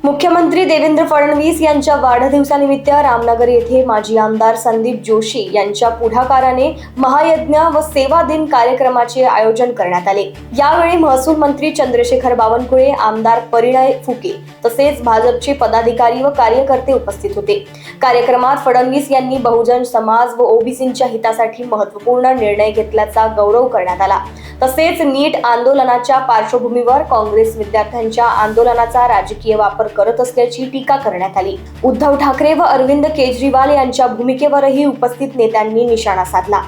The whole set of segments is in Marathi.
मुख्यमंत्री देवेंद्र फडणवीस यांच्या वाढदिवसानिमित्त रामनगर येथे माजी आमदार संदीप जोशी यांच्या पुढाकाराने महायज्ञ व सेवा दिन कार्यक्रमाचे आयोजन करण्यात आले। यावेळी महसूल मंत्री चंद्रशेखर बावनकुळे, आमदार परिणय फुके तसेच भाजपचे पदाधिकारी व कार्यकर्ते उपस्थित होते। कार्यक्रमात फडणवीस यांनी बहुजन समाज व ओबीसींच्या हितासाठी महत्त्वपूर्ण निर्णय घेतल्याचा गौरव करण्यात आला। तसेच नीट आंदोलनाच्या पार्श्वभूमीवर काँग्रेस विद्यार्थ्यांच्या आंदोलनाचा राजकीय वापर करत असल्याची टीका करण्यात आली। उद्धव ठाकरे व अरविंद केजरीवाल यांच्या भूमिकेवरही उपस्थित नेत्यांनी निशाणा साधला।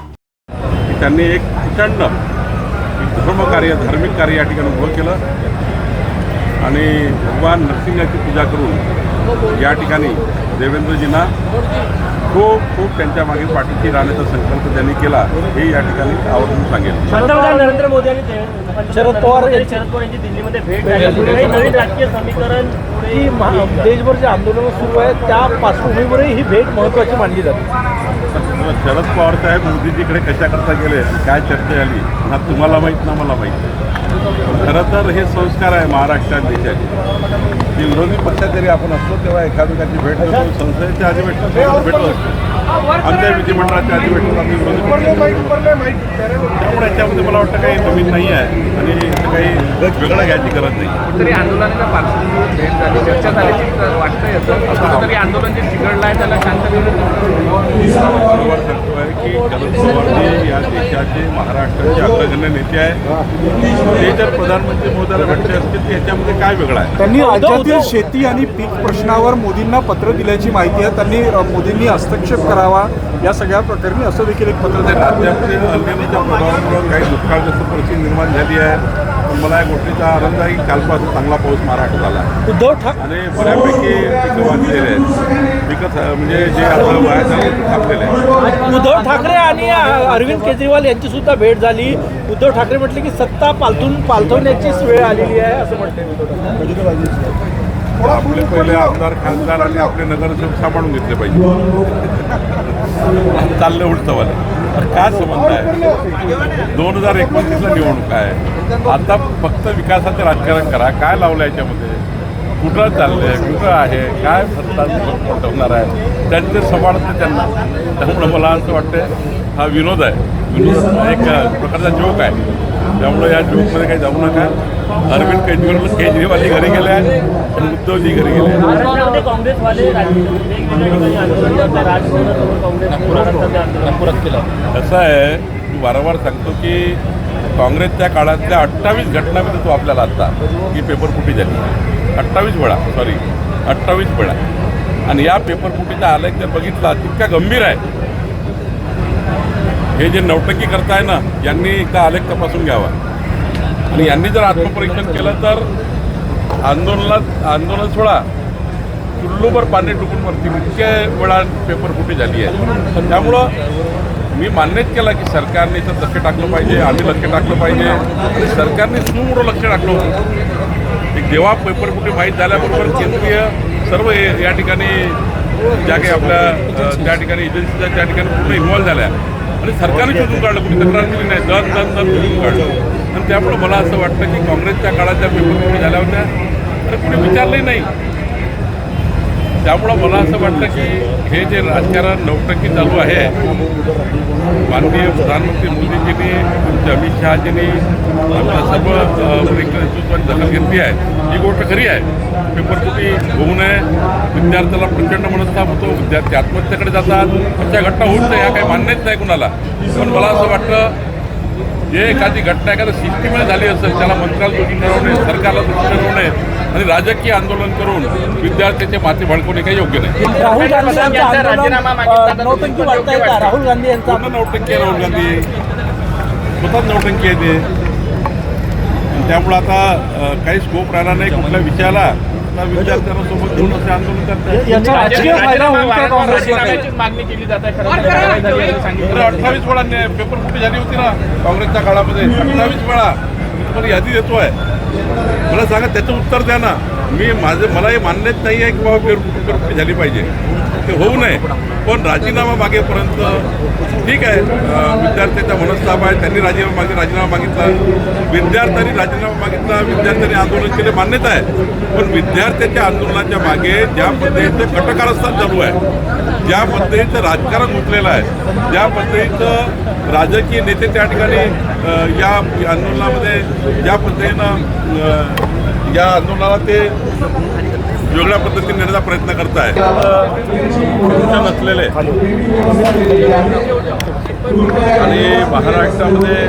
त्यांनी एक प्रचंड धर्मकार्य, धार्मिक कार्य या ठिकाणी उभं केलं आणि भगवान नरसिंहाची पूजा करून या ठिकाणी देवेंद्रजींना खूप त्यांच्या मागे पाठीशी राहण्याचा संकल्प त्यांनी केला, हे या ठिकाणी आवर्जून सांगेल। पंतप्रधान नरेंद्र मोदी आणि शरद पवार यांची दिल्लीमध्ये भेट झाली। नवीन राजकीय समीकरण ही देशभर जे आंदोलन सुरू आहे त्या पार्श्वभूमीवरही ही भेट महत्त्वाची मानली जाते। शरद पवार साहेब मोदीजीकडे कशाकरता गेले, काय चर्चा झाली ना तुम्हाला माहीत ना मला माहीत। खरं तर हे संस्कार आहे महाराष्ट्रात देशाचे। विरोधी पक्षात जरी आपण असतो तेव्हा एकामेकाची भेट होतो, संसदेच्या आधी भेटतो, आमच्या विधिमंडळाच्या आधी भेटतो आम्ही विरोधी। त्यामुळे याच्यामध्ये मला वाटतं काही नवीन नाही आहे आणि काही वेगळं घ्यायची गरज नाही। तरी आंदोलनाच्या पार्श्वभूमीवर भेट झाली, चर्चा झाल्याची वाटतं येतं। तरी आंदोलन जे चिघळलं आहे त्याला शांत बरोबर सांगतो आहे की शरद पवारजी या देशाचे महाराष्ट्राचे अग्रगण्य नेते आहे। ते जर प्रधानमंत्री महोदयाला भेटले असतील तर याच्यामध्ये काय वेगळं आहे? त्यांनी राज्यातील शेती आणि पीक प्रश्नावर मोदींना पत्र दिल्याची माहिती आहे। त्यांनी मोदींनी हस्तक्षेप करावा या सगळ्या प्रकरणी असं देखील एक पत्र दिलं। राज्यामध्ये अल्निनोच्या प्रभावामुळे काही दुष्काळग्रस्त परिस्थिती निर्माण झाली आहे, पण मला या गोष्टीचा आनंद आहे की कालपासून चांगला पाऊस महाराष्ट्रात झाला आहे। उद्धव ठाकरे आणि बऱ्यापैकी पिकं वाचलेले आहेत, पिकं म्हणजे जे आता वाया झाले ते थांबलेले आहे। उद्धव ठाकरे आणि अरविंद केजरीवाल यांची सुद्धा भेट झाली। उद्धव ठाकरे म्हटले की सत्ता पालथवण्याचीच वेळ आलेली आहे असं म्हटले। आपले पहिले आमदार, खासदार आणि आपले नगरसेवक सांभाळून घेतले पाहिजे। चाललं उलटवाले तर काय संबंध आहे? 2029ला निवडणूक आहे, आता फक्त विकासाचे राजकारण करा। काय लावलं याच्यामध्ये? कुठं चाललंय, कुठं आहे, काय फरक होणार आहे त्यांचे सांभाळत त्यांना। त्यामुळे मला असं वाटतं हा विनोद आहे, विनोद एक प्रकारचा जोक आहे। त्यामुळे या जोकमध्ये काही जाऊ नका। अरविंद केजरीवाल घरी गेले आहेत आणि उद्धवजी घरी गेले आहेत। कसं आहे, मी वारंवार सांगतो की काँग्रेसच्या काळातल्या 28 घटनांमध्ये तो आपल्याला आता की पेपरफुटी झाली 28 वेळा आणि या पेपरफुटीचा आलेख जर बघितला तितका गंभीर आहे। हे जे नौटंकी करताय ना, यांनी एकदा आलेख तपासून घ्यावा आणि यांनी जर आत्मपरीक्षण केलं तर आंदोलन सोडा, चुल्लूभर पाणी टुकून वरती इतक्या वेळा पेपरफुटी झाली आहे। त्यामुळं मी मान्यच केला की सरकारने तर लक्ष टाकलं पाहिजे, आम्ही लक्ष टाकलं पाहिजे आणि सरकारने सुमोठं लक्ष टाकलं होतं। जेव्हा पेपरफुटी माहीत झाल्याबरोबर केंद्रीय सर्व या ठिकाणी ज्या काही आपल्या त्या ठिकाणी एजन्सीच्या त्या ठिकाणी पूर्ण इन्व्हॉल्व झाल्या आणि सरकारने शोधून काढलं, कुणी तक्रार केली नाही, दन शोधून काढलं। आणि त्यामुळे मला असं वाटतं की काँग्रेसच्या काळात ज्या पेपरफुटी झाल्या होत्या तर कुणी विचारलंही नाही। त्यामुळं मला असं वाटतं की हे जे राजकारण नौटंकी चालू आहे, माननीय प्रधानमंत्री मोदीजींनी, अमित शहाजींनी आपल्या सर्व वरिष्ठ नेतृत्वाने दखल घेतली आहे, ही गोष्ट खरी आहे। पेपरफुटी होऊ नये, विद्यार्थ्याला प्रचंड मनस्ताप होतो, विद्यार्थी आत्महत्येकडे जातात, अशा घटना होत नाही, ह्या काही मान्यच नाही कुणाला। पण मला असं वाटतं जे एखादी घटना एखाद्या सिस्टीममध्ये झाली असेल त्याला मंत्र्याला दोषी ठरवणे, सरकारला दोषी ठरवणे आणि राजकीय आंदोलन करून विद्यार्थ्याचे माथे भडकवणे काही योग्य नाही। राहुल गांधी यांचा नौटंकी वाटतंय का? राहुल गांधी यांचा पूर्ण नौटंकी आहे, राहुल गांधी स्वतःच नौटंकी आहे ते। त्यामुळं आता काही स्कोप राहिला नाही कुठल्या विषयाला, विद्यार्थ्यांना सोबत घेऊन असे आंदोलन करतात। याचा राजकीय फायदा होईल का काँग्रेसला? मागणी केली जाते। 28 वेळा पेपरफुटी झाली होती ना काँग्रेसच्या काळामध्ये, 28 वेळा पण यादी देतोय मला सांगा त्याचं उत्तर द्या ना. मला हे मान्यच नाही आहे की बाबा पेरणी झाली पाहिजे, ते होऊ नये. पण राजीनामा मागेपर्यंत ठीक आहे, विद्यार्थ्याचा मनस्ताप आहे, त्यांनी राजीनामा मागितला, विद्यार्थ्यांनी राजीनामा मागितला, विद्यार्थ्यांनी आंदोलन केले, मान्यता आहे. पण विद्यार्थ्याच्या आंदोलनाच्या मागे ज्या पद्धतीचं कटकारस्थान चालू आहे, ज्या पद्धतीचं राजकारण उठलेलं आहे, ज्या पद्धतीचं राजकीय नेते त्या ठिकाणी या आंदोलनामध्ये ज्या पद्धतीनं या आंदोलनाला ते वेगळ्या पद्धतीने नेण्याचा प्रयत्न करत आहे नसलेले. आणि महाराष्ट्रामध्ये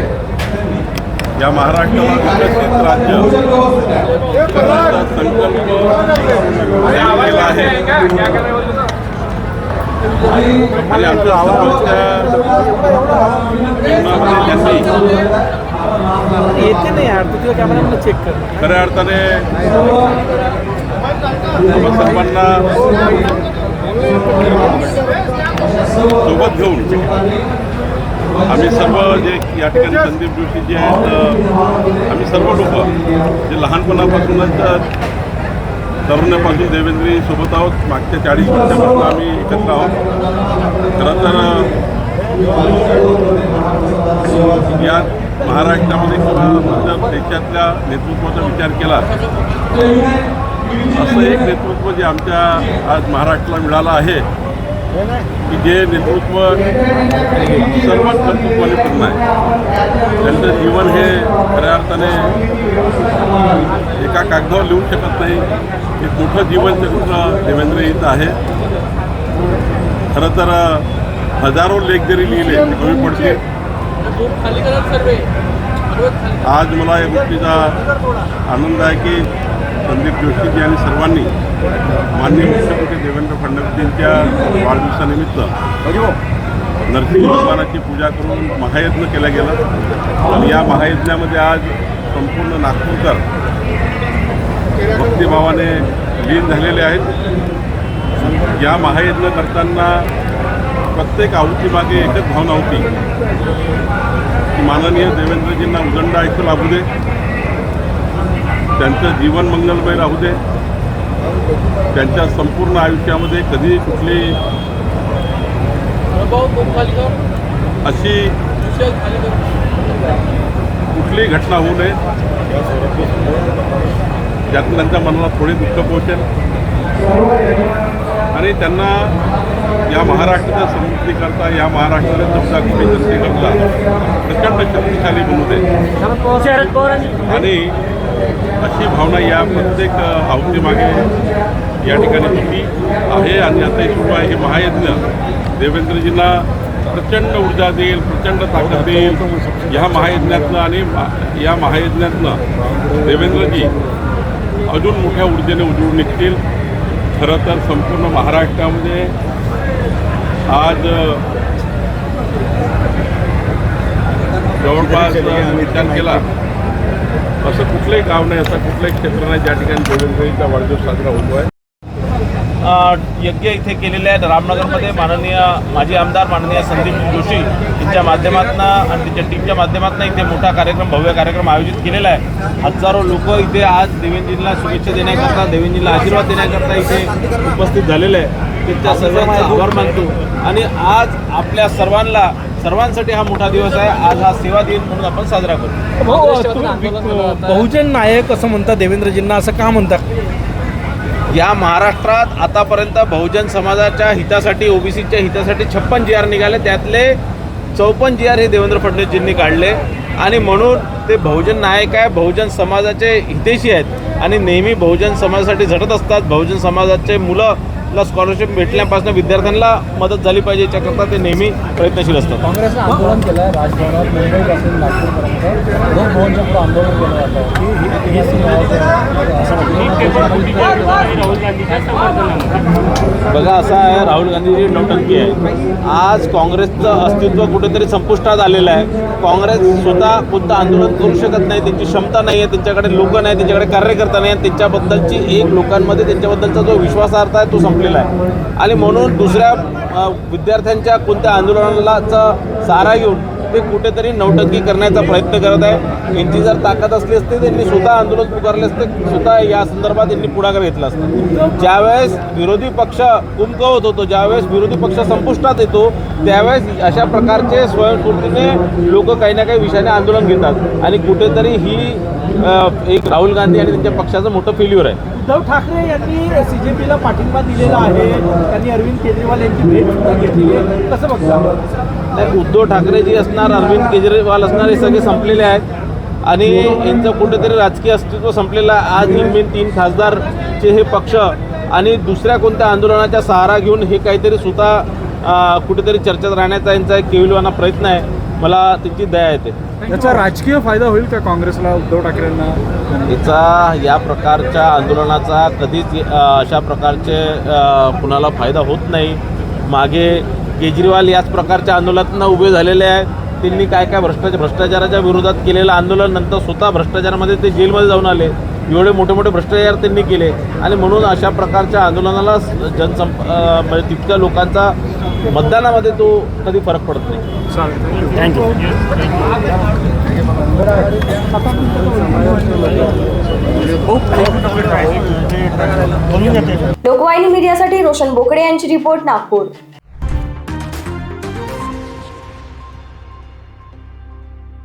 या महाराष्ट्राला विकसित राज्य करण्याचा संकल्प केला आहे. आणि आमच्या जीवनामध्ये त्यांनी येते नाही यार, तुझ्या कॅमेरा चेक कर. खऱ्या अर्थाने सर्वांना सोबत घेऊन आम्ही सर्व जे या ठिकाणी संदीप जोशी जे आहेत, आम्ही सर्व लोक जे लहानपणापासूनच तरुणापासून देवेंद्री सोबत आहोत. मागच्या 40 वर्षापासून आम्ही एकत्र आहोत. खरं तर या महाराष्ट्रामध्ये किंवा देशातल्या नेतृत्वाचा विचार केला, असं एक नेतृत्व जे आमच्या आज महाराष्ट्राला मिळालं आहे की जे नेतृत्व सर्वच कर्तृत्वाने पूर्ण आहे. त्यांचं जीवन हे खऱ्या अर्थाने एका कागदावर लिहू शकत नाही. एक मोठं जीवनचरित्र देवेंद्र यांचं आहे. खरं तर हजारो लेख जरी लिहिले ते कमी पडतील. आज मला या गोष्टीचा आनंद आहे की संदीप जोशीजी आणि सर्वांनी माननीय मुख्यमंत्री देवेंद्र फडणवीसजींच्या वाढदिवसानिमित्त नरसिंह भगवानाची पूजा करून महायज्ञ केला गेला. आणि या महायज्ञामध्ये आज संपूर्ण नागपूरकर भक्तिभावाने लीन झालेले आहेत. या महायज्ञ करताना प्रत्येक आहुतीमागे एकच भावना होती की माननीय देवेंद्रजींना उदंड आयुष्य लाभू दे, त्यांचं जीवन मंगलमय राहू दे, त्यांच्या संपूर्ण आयुष्यामध्ये कधी कुठली अशी कुठली घटना होऊ नये ज्यातून त्यांच्या मनाला थोडे दुःख पोहोचेल आणि त्यांना या महाराष्ट्राच्या समृद्धीकरता, या महाराष्ट्राच्या चौदा जनतेकरता प्रचंड शक्तिशाली बनू दे. आणि अशी भावना या प्रत्येक आहुतीमागे या ठिकाणी होती आहे. आणि आताही सुरू आहे हे महायज्ञ देवेंद्रजींना प्रचंड ऊर्जा देईल, प्रचंड ताकद देईल. ह्या महायज्ञातनं आणि या महायज्ञातनं देवेंद्रजी अजून मोठ्या ऊर्जेने उजळून निघतील. खरं तर संपूर्ण महाराष्ट्रामध्ये आज जवळपास विचार केला असं कुठलंही गाव नाही, असं कुठलंही क्षेत्र नाही ज्या ठिकाणी देवेंद्रजींचा वाढदिवस साजरा होतो आहे. यज्ञ इथे केलेले आहेत रामनगरमध्ये. माननीय माजी आमदार माननीय संदीप जोशी यांच्या माध्यमातून आणि त्यांच्या टीमच्या माध्यमातून इथे मोठा कार्यक्रम, भव्य कार्यक्रम आयोजित केलेला आहे. हजारो लोक इथे आज देवेंद्रजींना शुभेच्छा देण्याकरता, देवेंद्रजींना आशीर्वाद देण्याकरता इथे उपस्थित झालेले आहे. त्यांच्या सर्वांचा आभार मानतो. आणि आज आपल्या सर्वांसाठी हा मोठा दिवस आहे. आज हा सेवा दिन म्हणून आपण साजरा करतो. बहुजन नायक असं म्हणतात देवेंद्रजींना, असं का म्हणतात? या महाराष्ट्रात आतापर्यंत बहुजन समाजाच्या हितासाठी, ओबीसीच्या हितासाठी 56 GR निघाले, त्यातले 54 GR हे देवेंद्र फडणवीसजींनी काढले. आणि म्हणून ते बहुजन नायक आहे, बहुजन समाजाचे हितैषी आहेत आणि नेहमी बहुजन समाजासाठी झटत असतात. बहुजन समाजाचे मुलाला स्कॉलरशिप भेटल्यापासून विद्यार्थ्यांना मदत झाली पाहिजे याच्याकरता ते नेहमी प्रयत्नशील असतात. काँग्रेसनं आंदोलन केलं आहे राजभवनात, मुंबईपासून नागपूरपर्यंत दोन भवनच्या पुढे आंदोलन केलं जातं की बघा, असं आहे, राहुल गांधीची नौटंकी आहे. आज काँग्रेसचं अस्तित्व कुठेतरी संपुष्टात आलेलं आहे. काँग्रेस स्वतः कोणतं आंदोलन करू शकत नाही, त्यांची क्षमता नाही आहे, त्यांच्याकडे लोक नाही, त्यांच्याकडे कार्यकर्ता नाही, त्यांच्याबद्दलची लोकांमध्ये त्यांच्याबद्दलचा जो विश्वासार्हता आहे तो संपलेला आहे. आणि म्हणून दुसऱ्या विद्यार्थ्यांच्या कोणत्या आंदोलनाचा सहारा घेऊन ते कुठेतरी नौटंकी करण्याचा प्रयत्न करत आहे. यांची जर ताकद असली असती त्यांनी स्वतः आंदोलन पुकारले असते, स्वतः या संदर्भात त्यांनी पुढाकार घेतला असता. ज्यावेळेस विरोधी पक्ष कुमकुवत होतो, ज्यावेळेस विरोधी पक्ष संपुष्टात येतो, त्यावेळेस अशा प्रकारचे स्वयंस्फूर्तीने लोक काही ना काही विषयाने आंदोलन घेतात आणि कुठेतरी ही एक राहुल गांधी आणि त्यांच्या पक्षाचं मोठं फेल्युअर आहे. उद्धव ठाकरे यांनी CJPला पाठिंबा दिलेला आहे, त्यांनी अरविंद केजरीवाल यांची भेट सुद्धा घेतलेली आहे, कसं बघता? नाही, उद्धव ठाकरे जी असणार, अरविंद केजरीवाल असणार, हे सगळे संपलेले आहेत आणि यांचं कुठेतरी राजकीय अस्तित्व संपलेलं आहे. आज हिंदीन 3 खासदारचे हे पक्ष आणि दुसऱ्या कोणत्या आंदोलनाचा सहारा घेऊन हे काहीतरी स्वतः कुठेतरी चर्चेत राहण्याचा यांचा एक केविलवाना प्रयत्न आहे. मला त्याची दया येते. याचा राजकीय फायदा होईल का काँग्रेसला, उद्धव ठाकरेंना? याचा या प्रकारच्या आंदोलनाचा कधीच अशा प्रकारचे कुणाला फायदा होत नाही. मागे केजरीवाल याच प्रकारच्या आंदोलनातून उभे झालेले आहेत. त्यांनी काय काय भ्रष्टाचाराच्या विरोधात केलेलं आंदोलन, नंतर स्वतः भ्रष्टाचारामध्ये ते जेलमध्ये जाऊन आले. एवढे मोठे मोठे भ्रष्टाचार त्यांनी केले आणि म्हणून अशा प्रकारच्या आंदोलनाला म्हणजे तितक्या लोकांचा मतदानामध्ये तो कधी फरक पडत नाही. लोकवाहिनी मीडियासाठी रोशन बोकडे यांची रिपोर्ट, नागपूर.